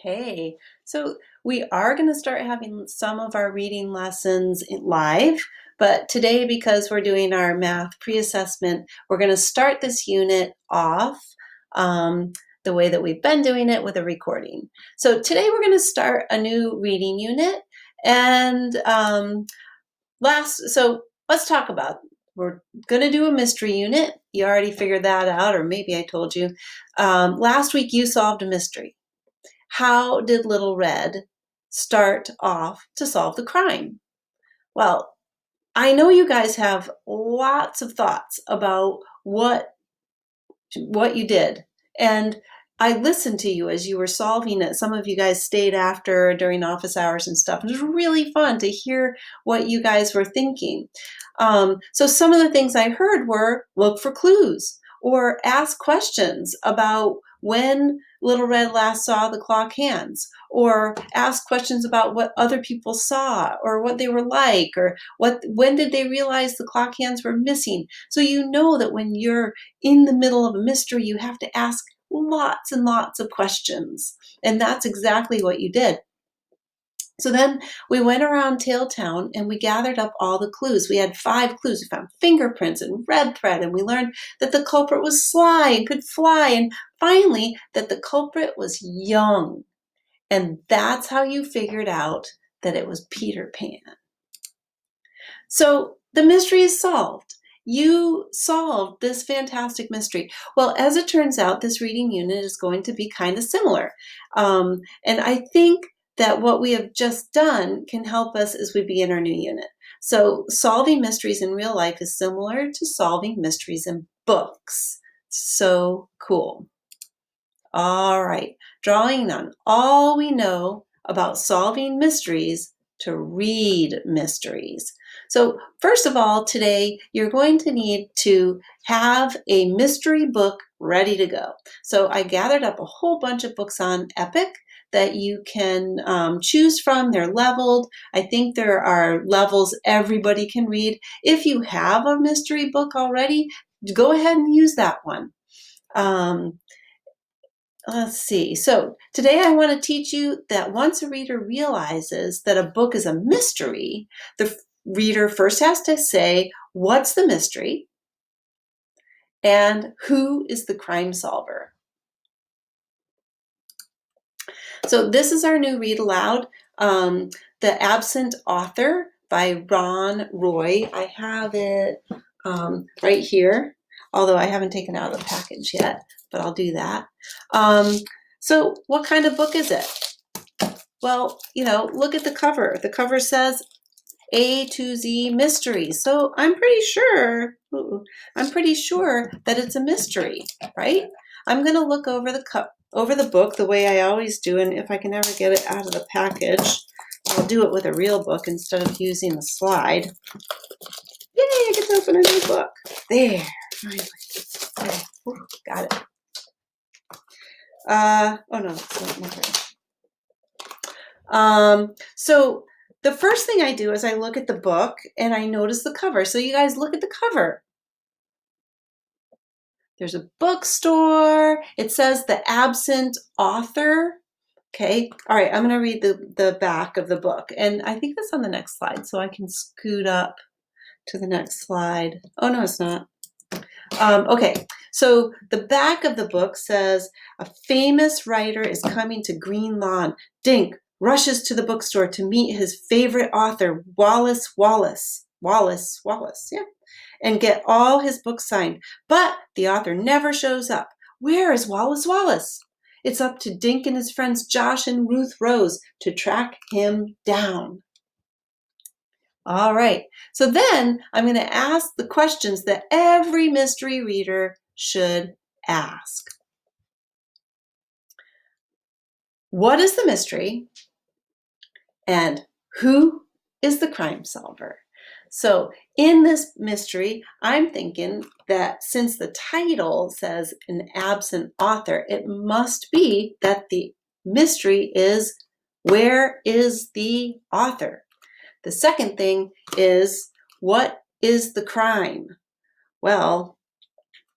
Hey, so we are going to start having some of our reading lessons live, but today, because we're doing our math pre-assessment, we're going to start this unit off um, the way that we've been doing it with a recording. So today we're going to start a new reading unit, and so let's talk about. We're going to do a mystery unit. You already figured that out, or maybe I told you. Last week you solved a mystery. How did Little Red start off to solve the crime? Well, I know you guys have lots of thoughts about what you did. And I listened to you as you were solving it. Some of you guys stayed after during office hours and stuff. It was really fun to hear what you guys were thinking. So some of the things I heard were look for clues or ask questions about when Little Red last saw the clock hands, or ask questions about what other people saw or what they were like, or when did they realize the clock hands were missing. So you know that when you're in the middle of a mystery, you have to ask lots and lots of questions. And that's exactly what you did. So then we went around Tailtown and we gathered up all the clues. We had 5 clues. We found fingerprints and red thread, and we learned that the culprit was sly and could fly, and finally that the culprit was young. And that's how you figured out that it was Peter Pan. So the mystery is solved. You solved this fantastic mystery. Well, as it turns out, this reading unit is going to be kind of similar. And I think that what we have just done can help us as we begin our new unit. So solving mysteries in real life is similar to solving mysteries in books. So cool. All right, drawing on all we know about solving mysteries to read mysteries. So first of all, today you're going to need to have a mystery book ready to go. So I gathered up a whole bunch of books on Epic that you can choose from. They're leveled. I think there are levels everybody can read. If you have a mystery book already, go ahead and use that one. Let's see. So today I want to teach you that once a reader realizes that a book is a mystery, the reader first has to say, what's the mystery? And who is the crime solver? So this is our new read aloud, The Absent Author by Ron Roy. I have it right here, although I haven't taken out of the package yet, but I'll do that. So what kind of book is it? Well, look at the cover. The cover says A to Z mystery. So I'm pretty sure that it's a mystery, right? I'm going to look over the book the way I always do, and if I can ever get it out of the package, I'll do it with a real book instead of using the slide. Yay, I get to open a new book. There, finally. Okay. Ooh, got it. Oh no, it's not so the first thing I do is I look at the book and I notice the cover. So you guys look at the cover. There's a bookstore. It says The Absent Author. Okay. All right. I'm going to read the back of the book. And I think that's on the next slide. So I can scoot up to the next slide. Oh, no, it's not. Okay. So the back of the book says, a famous writer is coming to Green Lawn. Dink rushes to the bookstore to meet his favorite author, Wallace Wallace. Yeah. And get all his books signed. But the author never shows up. Where is Wallace Wallace? It's up to Dink and his friends Josh and Ruth Rose to track him down. All right. So then I'm going to ask the questions that every mystery reader should ask. What is the mystery? And who is the crime solver? So in this mystery, I'm thinking that since the title says an absent author, it must be that the mystery is, where is the author? The second thing is, what is the crime? Well,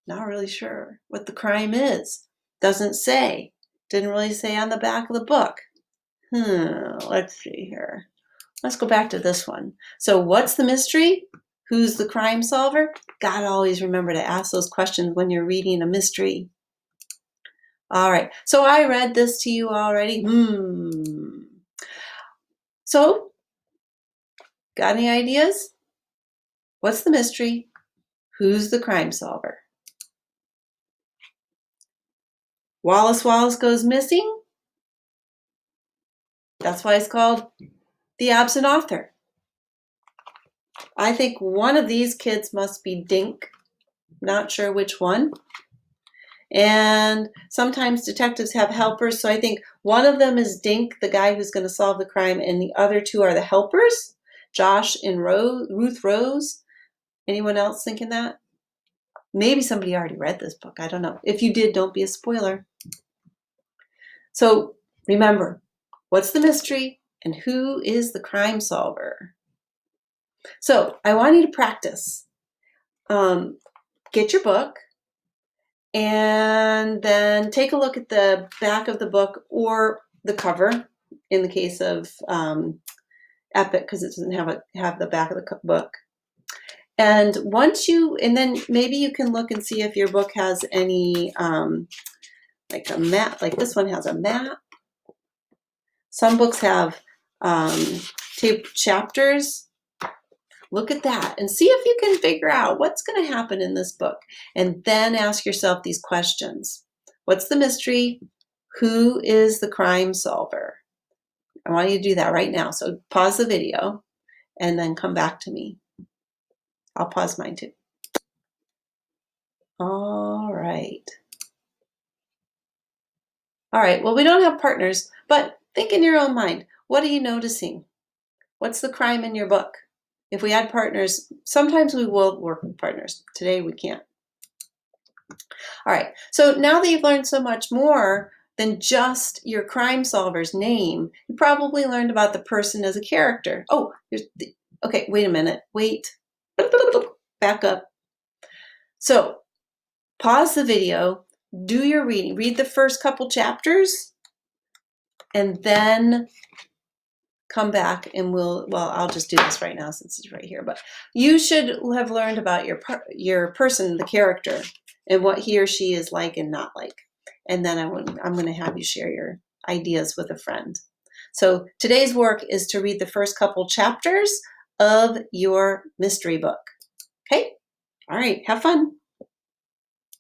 not really sure what the crime is. Doesn't say. Didn't really say on the back of the book. Let's see here. Let's go back to this one. So what's the mystery? Who's the crime solver? Gotta always remember to ask those questions when you're reading a mystery. All right, so I read this to you already. So, got any ideas? What's the mystery? Who's the crime solver? Wallace Wallace goes missing. That's why it's called The Absent Author. I think one of these kids must be Dink. Not sure which one. And sometimes detectives have helpers, so I think one of them is Dink, the guy who's going to solve the crime, and the other two are the helpers, Josh and Ruth Rose. Anyone else thinking that? Maybe somebody already read this book. I don't know. If you did, don't be a spoiler. So remember, what's the mystery and who is the crime solver? So I want you to practice. Get your book and then take a look at the back of the book or the cover in the case of Epic, because it doesn't have the back of the book. And then maybe you can look and see if your book has any like a map, like this one has a map. Some books have taped chapters. Look at that and see if you can figure out what's going to happen in this book. And then ask yourself these questions. What's the mystery? Who is the crime solver? I want you to do that right now. So pause the video and then come back to me. I'll pause mine too. All right. All right, well, we don't have partners, but think in your own mind. What are you noticing? What's the crime in your book? If we had partners, sometimes we will work with partners. Today we can't. All right, so now that you've learned so much more than just your crime solver's name, you probably learned about the person as a character. Oh, okay, wait a minute, wait. Back up. So pause the video, do your reading, read the first couple chapters, and then come back and I'll just do this right now since it's right here, but you should have learned about your person, the character, and what he or she is like and not like. And then I'm going to have you share your ideas with a friend. So today's work is to read the first couple chapters of your mystery book. Okay? All right, have fun.